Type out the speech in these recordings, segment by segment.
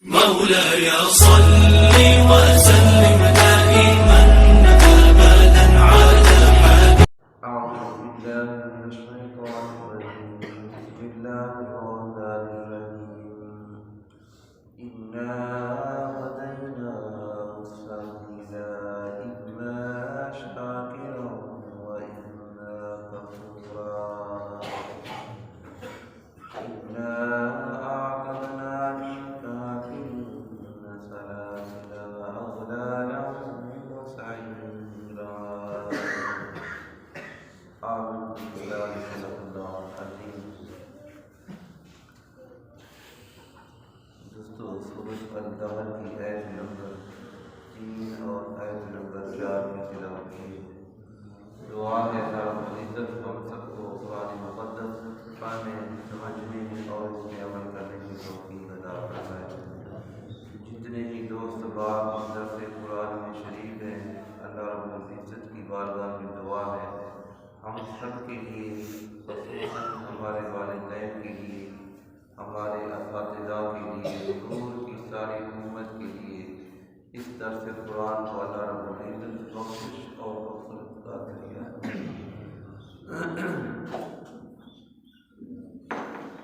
مولاي صل وسلم دائما أبدا على حبيبك. أعوذ بالله من الشيطان الرجيم. بسم الله الرحمن الرحيم. إنا هديناه السبيل إما شاكرا وإما كفورا. إنا أعتدنا للكافرين سلاسل وأغلالا وسعيرا. آمين بالله صدق الله العظيم. دوستو سورۃ الدہر کی آیت نمبر 3 اور آیت نمبر 4 کی تلاوت کی. دعا ہے اللہ رب العزت ہم سب کو قرآن مقدس پڑھنے، سمجھنے اور اس پہ عمل کرنے کی توفیق عطا فرمائے. جتنے بھی دوست باپ درس قرآن میں شریک ہیں، اللہ رب العزت کی بارگاہ میں دعا ہے ہم سب کے لیے، خصوصاً ہمارے والدین کے لیے، ہمارے اساتذہ کے لیے، حضور کی ساری امت کے لیے اس درس قرآن کو اللہ رب العزت بخشش اور مغفرت کا ذریعہ.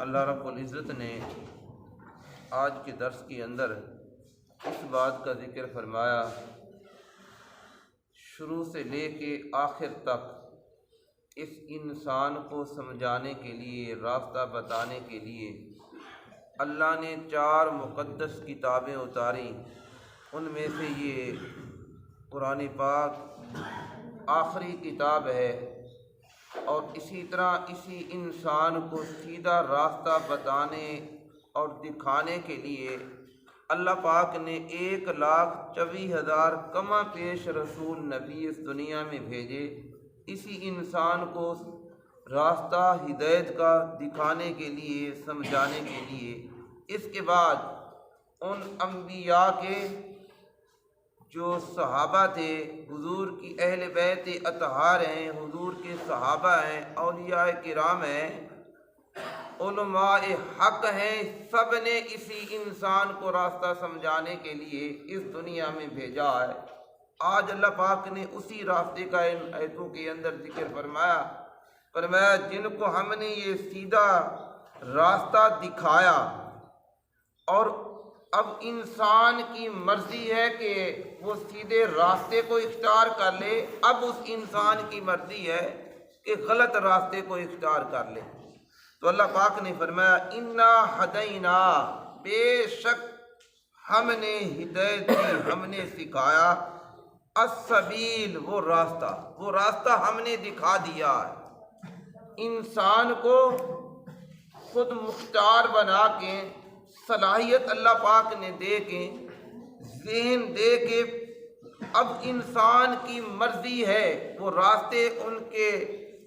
اللہ رب العزت نے آج کے درس کے اندر اس بات کا ذکر فرمایا، شروع سے لے کے آخر تک اس انسان کو سمجھانے کے لیے، راستہ بتانے کے لیے اللہ نے 4 مقدس کتابیں اتاری. ان میں سے یہ قرآن پاک آخری کتاب ہے، اور اسی طرح اسی انسان کو سیدھا راستہ بتانے اور دکھانے کے لیے اللہ پاک نے 1,24,000 کما پیش رسول نبی اس دنیا میں بھیجے، اسی انسان کو راستہ ہدایت کا دکھانے کے لیے، سمجھانے کے لیے. اس کے بعد ان انبیاء کے جو صحابہ تھے، حضور کی اہل بیت اطہار ہیں، حضور کے صحابہ ہیں، اولیاء کرام ہیں، علماء حق ہیں، سب نے اسی انسان کو راستہ سمجھانے کے لیے اس دنیا میں بھیجا ہے. آج اللہ پاک نے اسی راستے کا ان آیتوں کے اندر ذکر فرمایا جن کو ہم نے یہ سیدھا راستہ دکھایا، اور اب انسان کی مرضی ہے کہ وہ سیدھے راستے کو اختیار کر لے. اب اس انسان کی مرضی ہے کہ غلط راستے کو اختیار کر لے. تو اللہ پاک نے فرمایا انا ہدینا، بے شک ہم نے ہدایت دی، ہم نے سکھایا، السبیل، وہ راستہ ہم نے دکھا دیا ہے. انسان کو خود مختار بنا کے، صلاحیت اللہ پاک نے دے کے، ذہن دے کے، اب انسان کی مرضی ہے. وہ راستے ان کے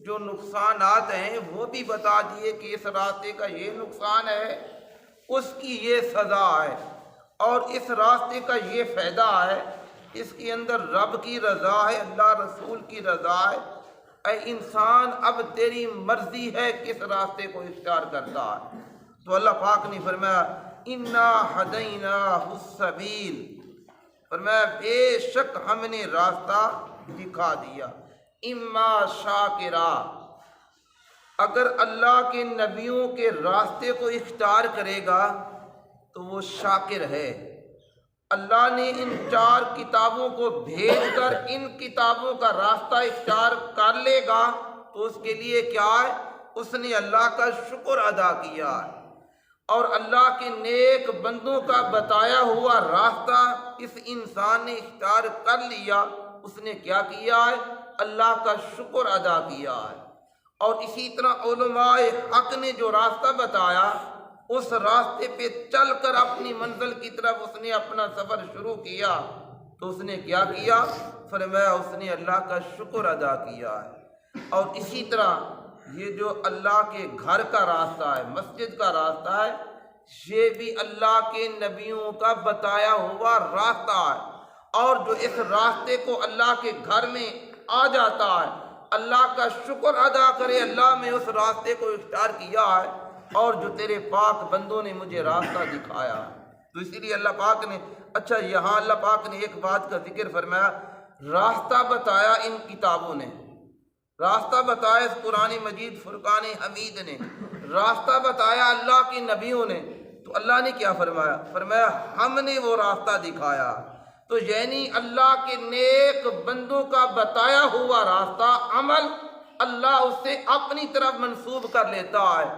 جو نقصانات ہیں وہ بھی بتا دیے کہ اس راستے کا یہ نقصان ہے، اس کی یہ سزا ہے، اور اس راستے کا یہ فائدہ ہے، اس کے اندر رب کی رضا ہے، اللہ رسول کی رضا ہے. اے انسان اب تیری مرضی ہے کس راستے کو اختیار کرتا ہے. تو اللہ پاک نے فرمایا انا ہدیناہ السبیل، فرمایا بے شک ہم نے راستہ دکھا دیا. اما شاکرا، اگر اللہ کے نبیوں کے راستے کو اختیار کرے گا تو وہ شاکر ہے. اللہ نے ان 4 کتابوں کو بھیج کر ان کتابوں کا راستہ اختیار کر لے گا تو اس کے لیے کیا ہے؟ اس نے اللہ کا شکر ادا کیا ہے. اور اللہ کے نیک بندوں کا بتایا ہوا راستہ اس انسان نے اختیار کر لیا، اس نے کیا کیا ہے؟ اللہ کا شکر ادا کیا ہے. اور اسی طرح علماء حق نے جو راستہ بتایا، اس راستے پہ چل کر اپنی منزل کی طرف اس نے اپنا سفر شروع کیا، تو اس نے کیا کیا؟ فرمایا اس نے اللہ کا شکر ادا کیا ہے. اور اسی طرح یہ جو اللہ کے گھر کا راستہ ہے، مسجد کا راستہ ہے، یہ بھی اللہ کے نبیوں کا بتایا ہوا راستہ ہے. اور جو اس راستے کو اللہ کے گھر میں آ جاتا ہے، اللہ کا شکر ادا کرے، اللہ میں اس راستے کو اختیار کیا ہے، اور جو تیرے پاک بندوں نے مجھے راستہ دکھایا. تو تو اسی لیے اللہ پاک نے یہاں اللہ پاک نے ایک بات کا ذکر فرمایا، راستہ بتایا ان کتابوں نے، راستہ بتایا اس قرآن مجید فرقان حمید نے، راستہ بتایا اللہ کے نبیوں نے، تو اللہ نے کیا فرمایا؟ فرمایا ہم نے وہ راستہ دکھایا۔ تو یعنی اللہ کے نیک بندوں کا بتایا ہوا راستہ عمل اللہ اس سے اپنی طرف منسوب کر لیتا ہے۔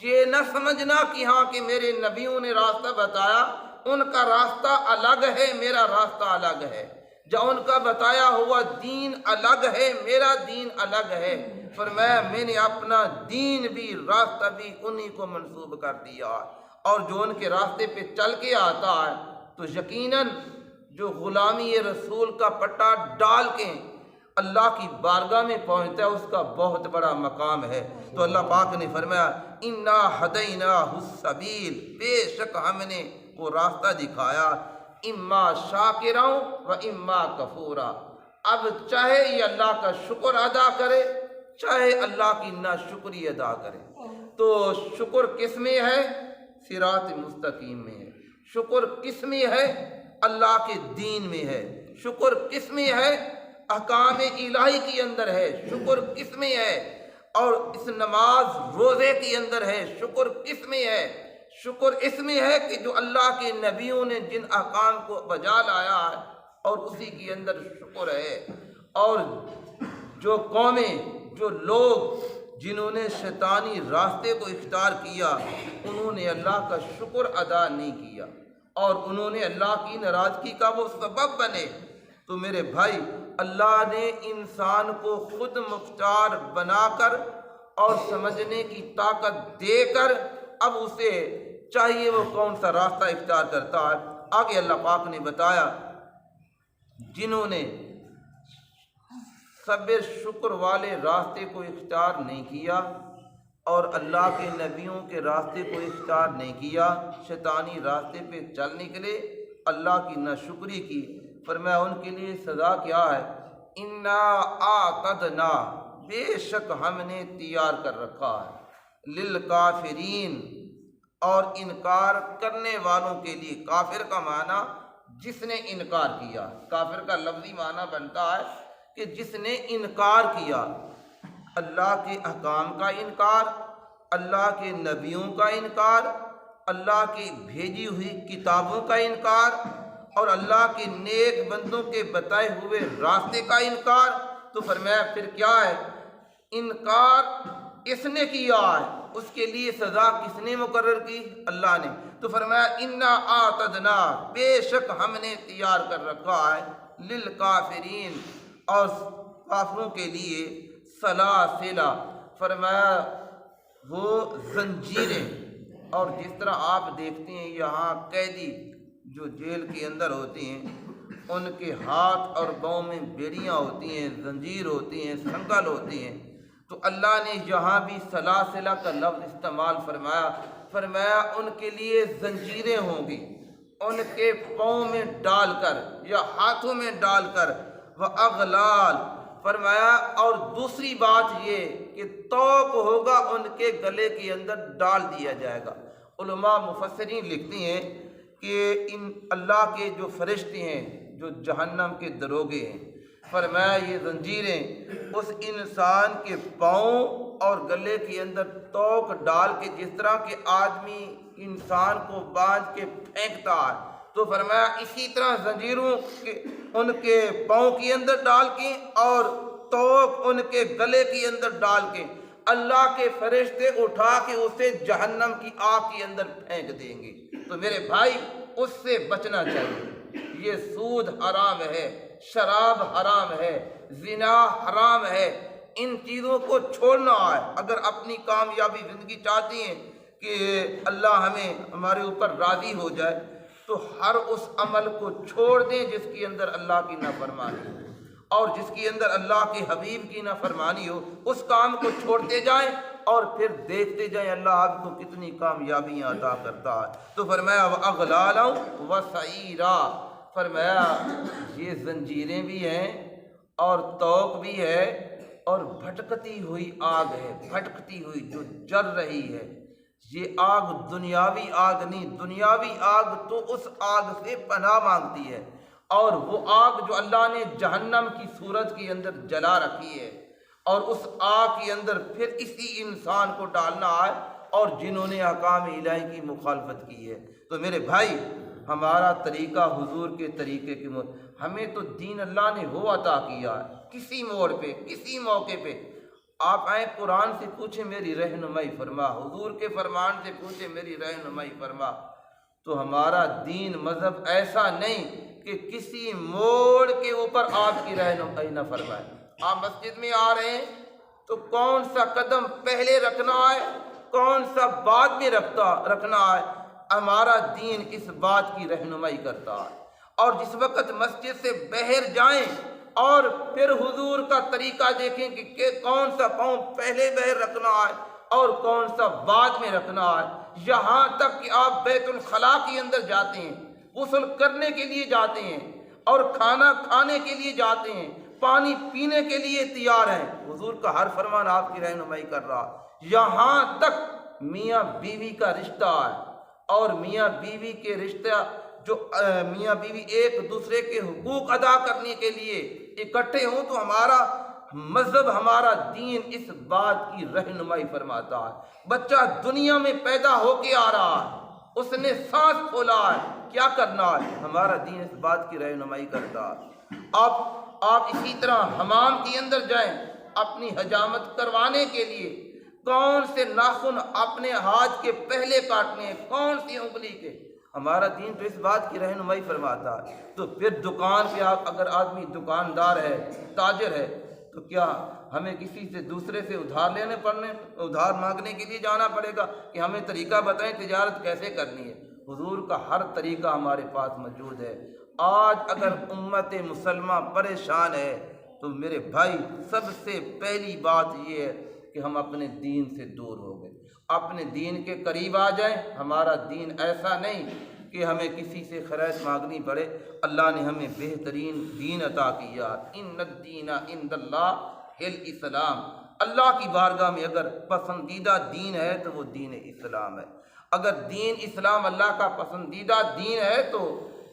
یہ نہ سمجھنا کہ ہاں کہ میرے نبیوں نے راستہ بتایا، ان کا راستہ الگ ہے، میرا راستہ الگ ہے، جو ان کا بتایا ہوا دین الگ ہے، میرا دین الگ ہے۔ فرمایا میں نے اپنا دین بھی راستہ بھی انہی کو منسوب کر دیا، اور جو ان کے راستے پہ چل کے آتا ہے تو یقیناً جو غلامی رسول کا پٹا ڈال کے اللہ کی بارگاہ میں پہنچتا ہے اس کا بہت بڑا مقام ہے۔ تو اللہ پاک نے فرمایا انا ہدیناہ السبیل، بے شک ہم نے وہ راستہ دکھایا، اما شاکرا و اما کفورا۔ اب چاہے یہ اللہ کا شکر ادا کرے، چاہے اللہ کی ناشکری ادا کرے۔ تو شکر کس میں ہے؟ صراط مستقیم میں ہے۔ شکر کس میں ہے؟ اللہ کے دین میں ہے۔ شکر کس میں ہے؟ احکام الہی کے اندر ہے۔ شکر کس میں ہے؟ اور اس نماز روزے کے اندر ہے۔ شکر کس میں ہے؟ شکر اس میں ہے کہ جو اللہ کے نبیوں نے جن احکام کو بجا لایا ہے اور اسی کے اندر شکر ہے۔ اور جو قومیں، جو لوگ جنہوں نے شیطانی راستے کو اختیار کیا، انہوں نے اللہ کا شکر ادا نہیں کیا اور انہوں نے اللہ کی ناراضگی کا وہ سبب بنے۔ تو میرے بھائی، اللہ نے انسان کو خود مختار بنا کر اور سمجھنے کی طاقت دے کر اب اسے چاہیے وہ کون سا راستہ اختیار کرتا ہے۔ آگے اللہ پاک نے بتایا جنہوں نے صبر شکر والے راستے کو اختیار نہیں کیا اور اللہ کے نبیوں کے راستے کو اختیار نہیں کیا، شیطانی راستے پہ چل نکلے، اللہ کی ناشکری کی، فرمایا ان کے لیے سزا کیا ہے؟ انا اعتدنا، بے شک ہم نے تیار کر رکھا ہے، للکافرین، اور انکار کرنے والوں کے لیے۔ کافر کا معنی جس نے انکار کیا، کافر کا لفظی معنی بنتا ہے کہ جس نے انکار کیا، اللہ کے احکام کا انکار، اللہ کے نبیوں کا انکار، اللہ کی بھیجی ہوئی کتابوں کا انکار اور اللہ کے نیک بندوں کے بتائے ہوئے راستے کا انکار۔ تو فرمایا پھر کیا ہے؟ انکار اس نے کیا ہے، اس کے لیے سزا کس نے مقرر کی؟ اللہ نے۔ تو فرمایا انا اعتدنا، بے شک ہم نے تیار کر رکھا ہے، للکافرین، اور کافروں کے لیے، سلاسلہ، فرمایا وہ زنجیریں۔ اور جس طرح آپ دیکھتے ہیں یہاں قیدی جو جیل کے اندر ہوتے ہیں ان کے ہاتھ اور پاؤں میں بیڑیاں ہوتی ہیں، زنجیر ہوتی ہیں، سنگل ہوتی ہیں، تو اللہ نے یہاں بھی سلاسلہ کا لفظ استعمال فرمایا۔ فرمایا ان کے لیے زنجیریں ہوں گی، ان کے پاؤں میں ڈال کر یا ہاتھوں میں ڈال کر، وَأَغْلَالٍ، فرمایا اور دوسری بات یہ کہ طوق ہوگا، ان کے گلے کے اندر ڈال دیا جائے گا۔ علماء مفسرین لکھتے ہیں کہ ان اللہ کے جو فرشتے ہیں جو جہنم کے دروگے ہیں، فرمایا یہ زنجیریں اس انسان کے پاؤں اور گلے کے اندر توق ڈال کے، جس طرح کہ آدمی انسان کو باندھ کے پھینکتا ہے، تو فرمایا اسی طرح زنجیروں ان کے پاؤں کے اندر ڈال کے اور توق ان کے گلے کے اندر ڈال کے اللہ کے فرشتے اٹھا کے اسے جہنم کی آگ کے اندر پھینک دیں گے۔ تو میرے بھائی اس سے بچنا چاہیے۔ یہ سود حرام ہے، شراب حرام ہے، زنا حرام ہے، ان چیزوں کو چھوڑنا ہے۔ اگر اپنی کامیابی زندگی چاہتی ہیں کہ اللہ ہمارے اوپر راضی ہو جائے تو ہر اس عمل کو چھوڑ دیں جس کے اندر اللہ کی نافرمانی ہو اور جس کے اندر اللہ کے حبیب کی نافرمانی ہو، اس کام کو چھوڑتے جائیں اور پھر دیکھتے جائیں اللہ آپ کو کتنی کامیابیاں عطا کرتا ہے۔ تو فرمایا وَأَغْلَالًا وَسَعِيرًا، فرمایا یہ زنجیریں بھی ہیں اور توق بھی ہے اور بھٹکتی ہوئی آگ ہے، بھٹکتی ہوئی جو جل رہی ہے، یہ آگ دنیاوی آگ نہیں، دنیاوی آگ تو اس آگ سے پناہ مانگتی ہے، اور وہ آگ جو اللہ نے جہنم کی صورت کے اندر جلا رکھی ہے، اور اس آگ کے اندر پھر اسی انسان کو ڈالنا ہے، اور جنہوں نے احکام الہی کی مخالفت کی ہے۔ تو میرے بھائی، ہمارا طریقہ حضور کے طریقے کی ہمیں تو دین اللہ نے وہ عطا کیا ہے، کسی موڑ پہ کسی موقع پہ آپ آئیں قرآن سے پوچھیں میری رہنمائی فرما، حضور کے فرمان سے پوچھیں میری رہنمائی فرما۔ تو ہمارا دین مذہب ایسا نہیں کہ کسی موڑ کے اوپر آپ کی رہنمائی نہ فرمائے۔ آپ مسجد میں آ رہے ہیں تو کون سا قدم پہلے رکھنا ہے، کون سا بعد میں رکھنا ہے، ہمارا دین اس بات کی رہنمائی کرتا ہے۔ اور جس وقت مسجد سے باہر جائیں اور پھر حضور کا طریقہ دیکھیں کہ کون سا پاؤں پہلے باہر رکھنا ہے اور کون سا بعد میں رکھنا ہے، یہاں تک کہ آپ بیت الخلاء کے اندر جاتے ہیں، غسل کرنے کے لیے جاتے ہیں، اور کھانا کھانے کے لیے جاتے ہیں، پانی پینے کے لیے تیار ہیں، حضور کا ہر فرمان آپ کی رہنمائی کر رہا ہے۔ یہاں تک میاں بیوی کا رشتہ ہے، اور میاں بیوی کے رشتہ جو میاں بیوی ایک دوسرے کے حقوق ادا کرنے کے لیے اکٹھے ہوں، تو ہمارا مذہب، ہمارا دین اس بات کی رہنمائی فرماتا ہے۔ بچہ دنیا میں پیدا ہو کے آ رہا ہے، اس نے سانس کھولا ہے، کیا کرنا ہے، ہمارا دین اس بات کی رہنمائی کرتا ہے۔ آپ اسی طرح حمام کے اندر جائیں اپنی حجامت کروانے کے لیے، کون سے ناخن اپنے ہاتھ کے پہلے کاٹنے ہیں، کون سی انگلی کے، ہمارا دین تو اس بات کی رہنمائی فرماتا ہے۔ تو پھر دکان پہ اگر آدمی دکاندار ہے، تاجر ہے، تو کیا ہمیں کسی سے دوسرے سے ادھار مانگنے کے لیے جانا پڑے گا کہ ہمیں طریقہ بتائیں تجارت کیسے کرنی ہے؟ حضور کا ہر طریقہ ہمارے پاس موجود ہے۔ آج اگر امت مسلمہ پریشان ہے تو میرے بھائی، سب سے پہلی بات یہ ہے کہ ہم اپنے دین سے دور ہو گئے، اپنے دین کے قریب آ جائیں۔ ہمارا دین ایسا نہیں کہ ہمیں کسی سے خیرات مانگنی پڑے، اللہ نے ہمیں بہترین دین عطا کیا۔ ان الدین عند اللہ الاسلام، اللہ کی بارگاہ میں اگر پسندیدہ دین ہے تو وہ دین اسلام ہے۔ اگر دین اسلام اللہ کا پسندیدہ دین ہے تو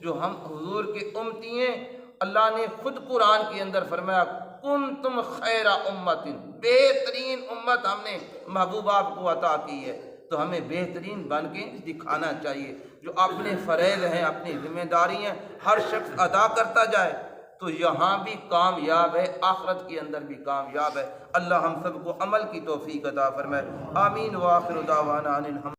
جو ہم حضور کے امتی ہیں، اللہ نے خود قرآن کے اندر فرمایا کنتم خیر امت، بہترین امت ہم نے محبوب آپ کو عطا کی ہے۔ تو ہمیں بہترین بن کے دکھانا چاہیے، جو اپنے فرائض ہیں، اپنی ذمہ داری ہیں، ہر شخص ادا کرتا جائے تو یہاں بھی کامیاب ہے، آخرت کے اندر بھی کامیاب ہے۔ اللہ ہم سب کو عمل کی توفیق عطا فرمائے، آمین۔ وآخر دعوانا ان الحمد